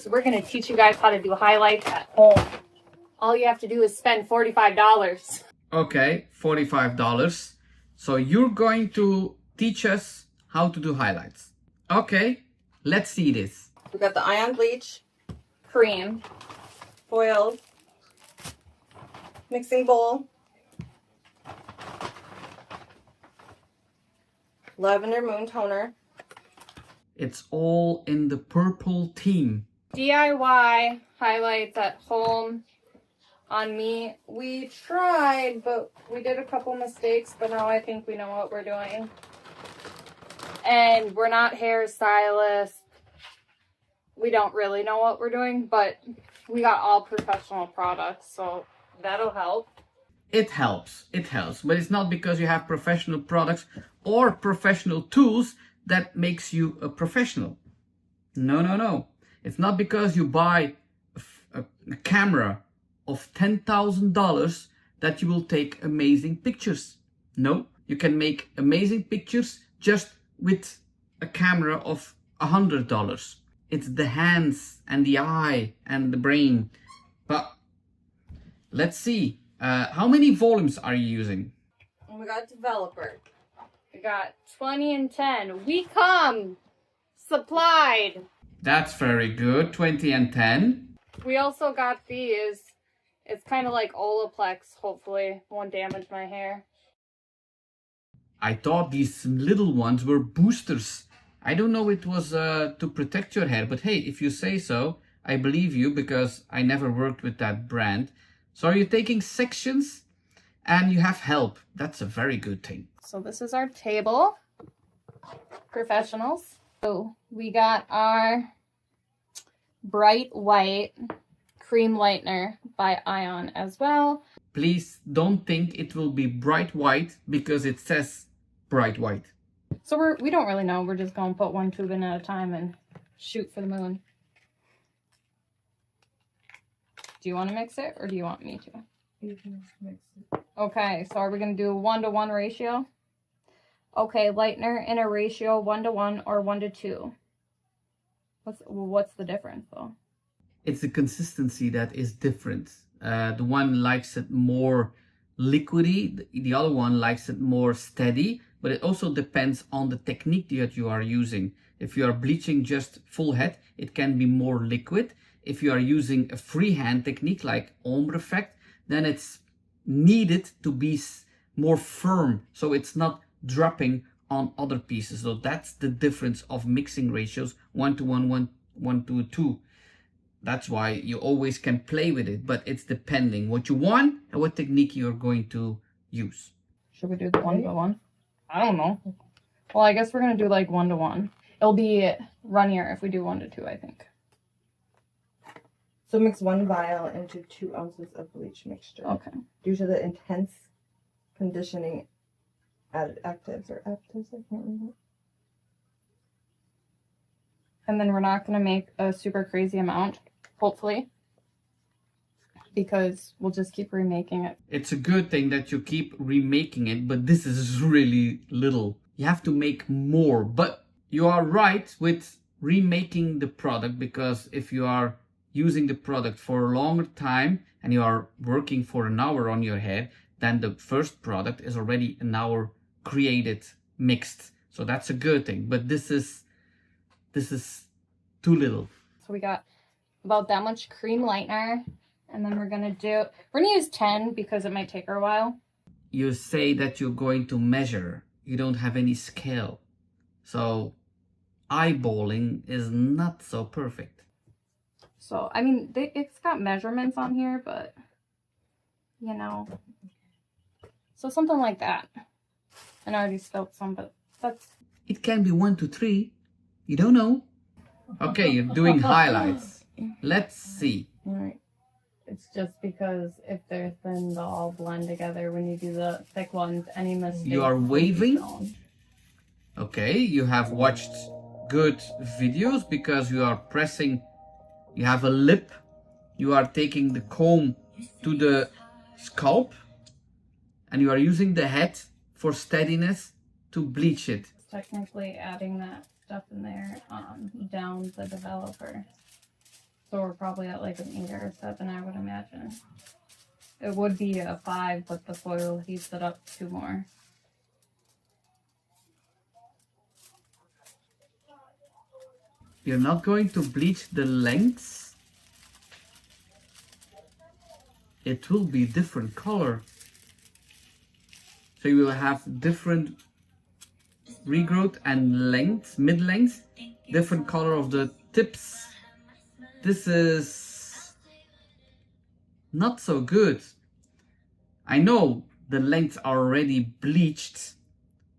So we're going to teach you guys how to do highlights at home. All you have to do is spend $45. Okay, $45. So you're going to teach us how to do highlights. Okay, let's see this. We got the ion bleach, Cream. foil, mixing bowl, lavender moon toner. It's all in the purple theme. DIY highlights at home on me. We tried, but we did a couple mistakes, but now I think we know what we're doing. And we're not hairstylists. We don't really know what we're doing, but we got all professional products, so that'll help. It helps, but it's not because you have professional products or professional tools that makes you a professional. No. It's not because you buy a camera of $10,000 that you will take amazing pictures. No, you can make amazing pictures just with a camera of $100. It's the hands and the eye and the brain. But let's see. How many volumes are you using? And we got developer. We got 20 and 10. We come supplied. That's very good. 20 and 10. We also got these. It's kind of like Olaplex. Hopefully won't damage my hair. I thought these little ones were boosters. I don't know it was to protect your hair, but hey, if you say so, I believe you because I never worked with that brand. So are you taking sections and you have help? That's a very good thing. So this is our table. Professionals. So we got our bright white cream lightener by Ion as well. Please don't think it will be bright white because it says bright white. So we don't really know. We're just going to put one tube in at a time and shoot for the moon. Do you want to mix it or do you want me to? You can mix it. Okay, so are we going to do a 1-to-1 ratio? Okay, lightener in a ratio 1-to-1 or 1-to-2. What's the difference though? It's the consistency that is different. The one likes it more liquidy, the other one likes it more steady, but it also depends on the technique that you are using. If you are bleaching just full head, it can be more liquid. If you are using a freehand technique like ombre effect, then it's needed to be more firm, so it's not dropping on other pieces. So that's the difference of mixing ratios, 1-to-1, 1-to-2. That's why you always can play with it, but it's depending what you want and what technique you're going to use. Should we do the 1-to-1? I don't know. Well, I guess we're going to do like 1-to-1. It'll be runnier if we do 1-to-2, I think. So mix 1 vial into 2 ounces of bleach mixture. Okay. Due to the intense conditioning actives, I can't remember. And then we're not going to make a super crazy amount, hopefully, because we'll just keep remaking it. It's a good thing that you keep remaking it, but this is really little. You have to make more, but you are right with remaking the product, because if you are using the product for a longer time and you are working for an hour on your hair, then the first product is already an hour created, mixed. So that's a good thing, but this is too little. So we got about that much cream lightener, and then we're gonna use 10 because it might take her a while. You say that you're going to measure. You don't have any scale. So eyeballing is not so perfect. So, I mean, it's got measurements on here, but, you know. So something like that. And I already spilled some, but that's... It can be 1 to 3. You don't know. Okay, you're doing highlights. Let's see. All right. It's just because if they're thin, they'll all blend together. When you do the thick ones, any mistake... You are waving. Okay, you have watched good videos because you are pressing... You have a lip. You are taking the comb to the scalp. And you are using the head for steadiness to bleach it. Technically adding that stuff in there down the developer. So we're probably at like an 8 or a 7, I would imagine. It would be a 5, but the foil heats it up 2 more. You're not going to bleach the lengths. It will be different color. So you will have different regrowth and length, mid-length, different color of the tips. This is not so good. I know the lengths are already bleached,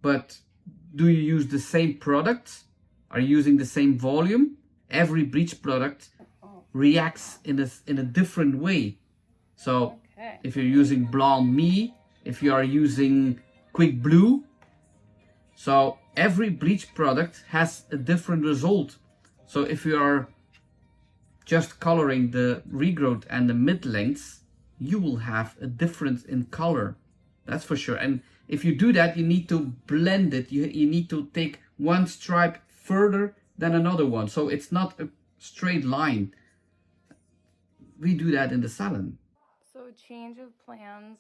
but do you use the same product? Are you using the same volume? Every bleach product reacts in a different way. So if you're using Blonde Me, if you are using Quick Blue, so every bleach product has a different result. So if you are just coloring the regrowth and the mid lengths, you will have a difference in color. That's for sure. And if you do that, you need to blend it. You need to take one stripe further than another one. So it's not a straight line. We do that in the salon. So change of plans.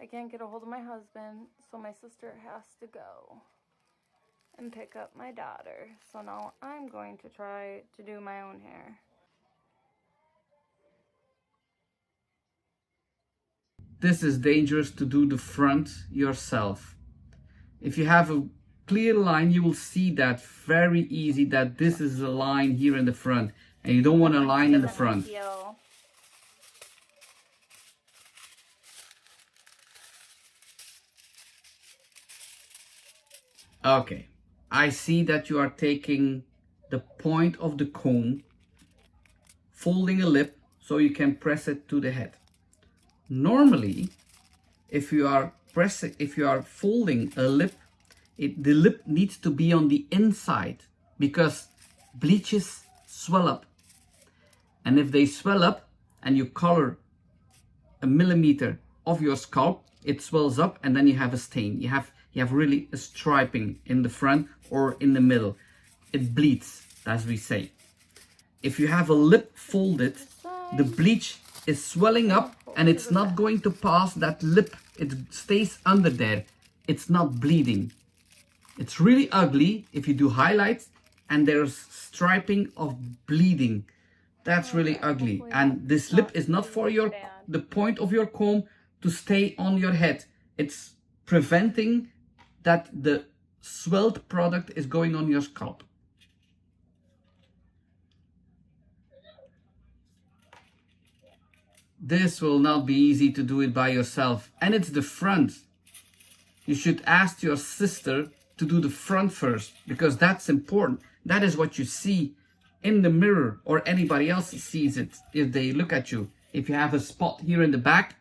I can't get a hold of my husband, so my sister has to go and pick up my daughter. So now I'm going to try to do my own hair. This is dangerous to do the front yourself. If you have a clear line, you will see that very easy that this is a line here in the front, and you don't want a line in the front. Okay, I see that you are taking the point of the comb, folding a lip so you can press it to the head. Normally, if you are folding a lip, the lip needs to be on the inside because bleaches swell up. And if they swell up and you color a millimeter of your scalp, it swells up and then you have a stain. You have really a striping in the front or in the middle. It bleeds, as we say. If you have a lip folded, the bleach is swelling up and it's not going to pass that lip. It stays under there. It's not bleeding. It's really ugly if you do highlights and there's striping of bleeding. That's really ugly. And this lip is not for the point of your comb to stay on your head. It's preventing that the swelled product is going on your scalp. This will not be easy to do it by yourself. And it's the front. You should ask your sister to do the front first, because that's important. That is what you see in the mirror, or anybody else sees it if they look at you. If you have a spot here in the back,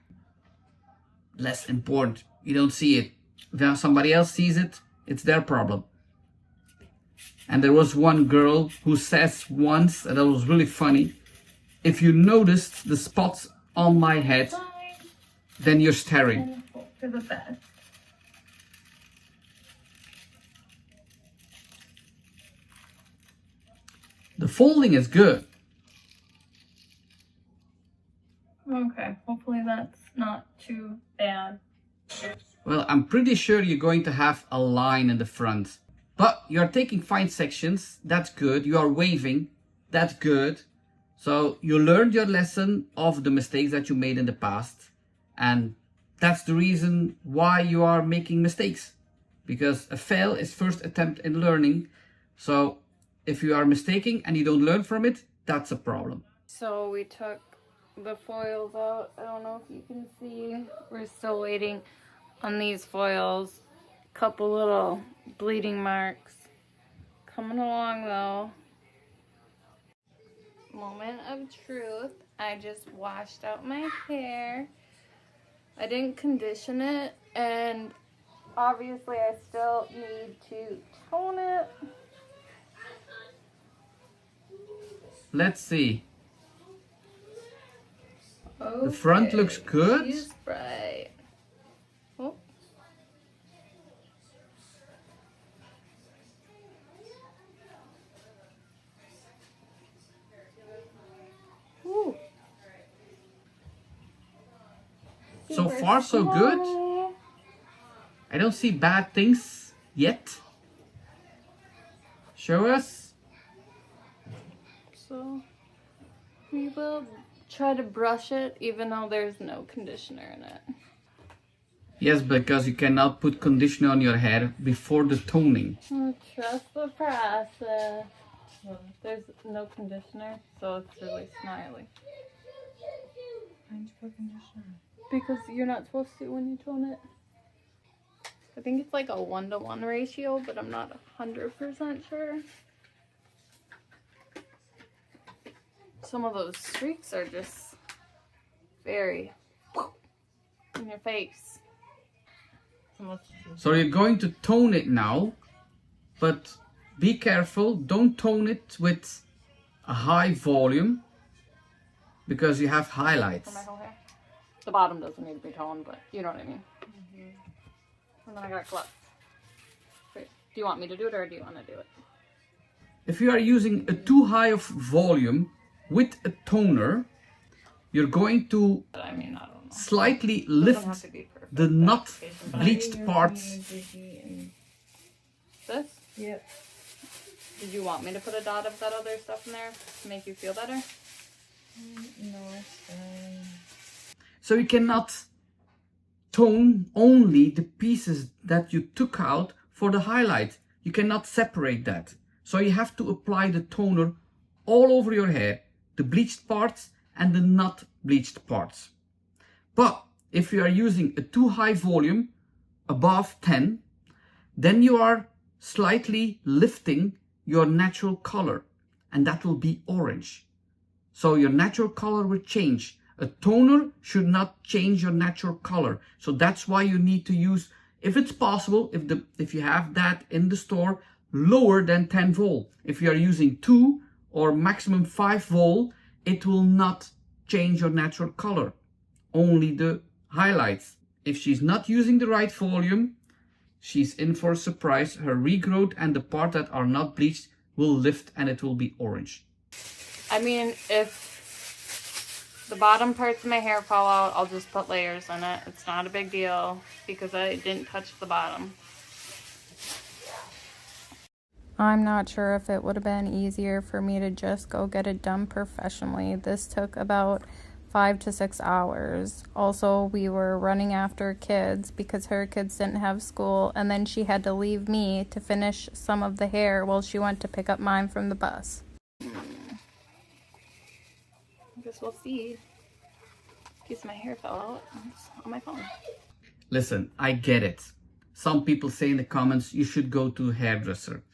less important. You don't see it. If somebody else sees it, it's their problem. And there was one girl who says once, and that was really funny, if you noticed the spots on my head, then you're staring. To the bed. The folding is good. Okay, hopefully that's not too bad. Well, I'm pretty sure you're going to have a line in the front. But you're taking fine sections, that's good. You are waving, that's good. So you learned your lesson of the mistakes that you made in the past. And that's the reason why you are making mistakes. Because a fail is first attempt in learning. So if you are mistaking and you don't learn from it, that's a problem. So we took the foils out. I don't know if you can see. We're still waiting on these foils. Couple little bleeding marks. Coming along though. Moment of truth. I just washed out my hair. I didn't condition it, and obviously I still need to tone it. Let's see. Okay. The front looks good. She's bright. Oh. So far, so good. I don't see bad things yet. Show us. So we will try to brush it even though there's no conditioner in it. Yes, because you cannot put conditioner on your hair before the toning. Trust the process. There's no conditioner, so it's really snarly. Why didn't you put conditioner? Because you're not supposed to when you tone it. I think it's like a 1-to-1 ratio, but I'm not 100% sure. Some of those streaks are just very in your face. So you're going to tone it now, but be careful, don't tone it with a high volume because you have highlights. For my whole hair. The bottom doesn't need to be toned, but you know what I mean. And then I got gloves. Wait, do you want me to do it or do you want to do it? If you are using a too high of volume with a toner, you're going to But I mean, I don't know. slightly Doesn't have lift to be perfect. the not Application. bleached parts. This? Yep. Did you want me to put a dot of that other stuff in there to make you feel better? No, it's fine. So you cannot tone only the pieces that you took out for the highlight. You cannot separate that. So you have to apply the toner all over your hair, the bleached parts and the not bleached parts. But if you are using a too high volume, above 10, then you are slightly lifting your natural color, and that will be orange. So your natural color will change. A toner should not change your natural color. So that's why you need to use, if it's possible, if you have that in the store, lower than 10 volt. If you are using 2 or maximum 5 volt, it will not change your natural color, only the highlights. If she's not using the right volume, she's in for a surprise. Her regrowth and the part that are not bleached will lift and it will be orange. I mean, if the bottom parts of my hair fall out, I'll just put layers in it. It's not a big deal because I didn't touch the bottom. I'm not sure if it would have been easier for me to just go get it done professionally. This took about 5 to 6 hours. Also, we were running after kids because her kids didn't have school, and then she had to leave me to finish some of the hair while she went to pick up mine from the bus. I guess we'll see. In case my hair fell out, it's on my phone. Listen, I get it. Some people say in the comments you should go to a hairdresser.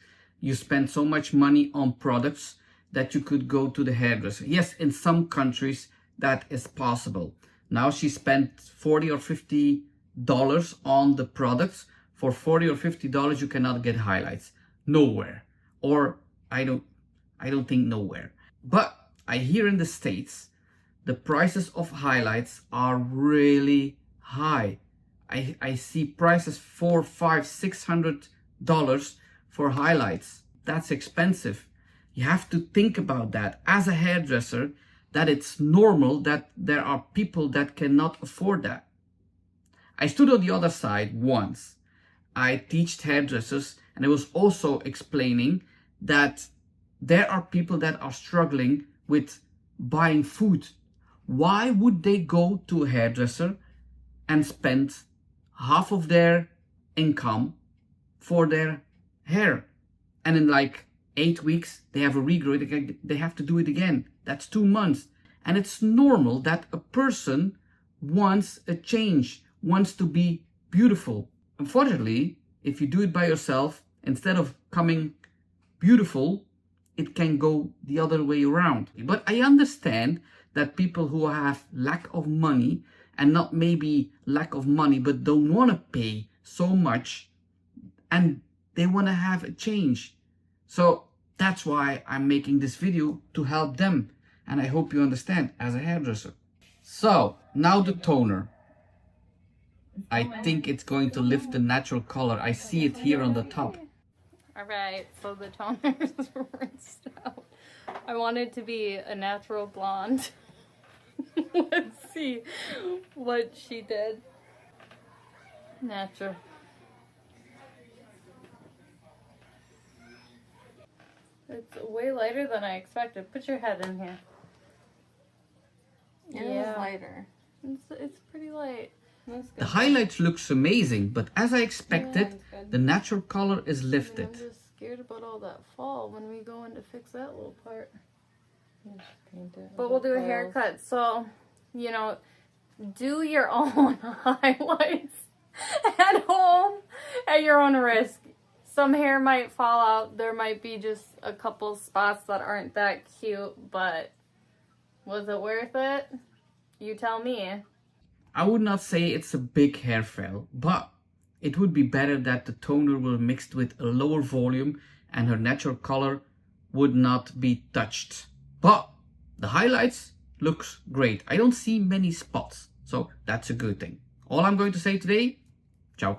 You spend so much money on products that you could go to the hairdresser. Yes, in some countries that is possible. Now she spent $40 or $50 on the products. For $40 or $50 you cannot get highlights. Nowhere. Or I don't think nowhere. But I hear in the States the prices of highlights are really high. I see prices $400, $500, $600 for highlights. That's expensive. You have to think about that as a hairdresser, that it's normal that there are people that cannot afford that. I stood on the other side once. I teached hairdressers and I was also explaining that there are people that are struggling with buying food. Why would they go to a hairdresser and spend half of their income for their hair? And in like 8 weeks, they have a regrowth, they have to do it again. That's 2 months. And it's normal that a person wants a change, wants to be beautiful. Unfortunately, if you do it by yourself, instead of coming beautiful, it can go the other way around. But I understand that people who have lack of money, and not maybe lack of money, but don't want to pay so much, and they want to have a change. So that's why I'm making this video, to help them. And I hope you understand as a hairdresser. So now the toner. I think it's going to lift the natural color. I see it here on the top. Alright, so the toner's rinsed out. I want it to be a natural blonde. Let's see what she did. Natural. It's way lighter than I expected. Put your head in here. It was lighter. It's pretty light. That's good. The highlights looks amazing, but as I expected, Yeah, it's the natural color is good. lifted. I'm just scared about all that fall when we go in to fix that little part. But we'll do a haircut, so, you know, do your own highlights at home at your own risk. Some hair might fall out. There might be just a couple spots that aren't that cute, but was it worth it? You tell me. I would not say it's a big hair fall, but it would be better that the toner were mixed with a lower volume and her natural color would not be touched. But the highlights looks great. I don't see many spots, so that's a good thing. All I'm going to say today, ciao,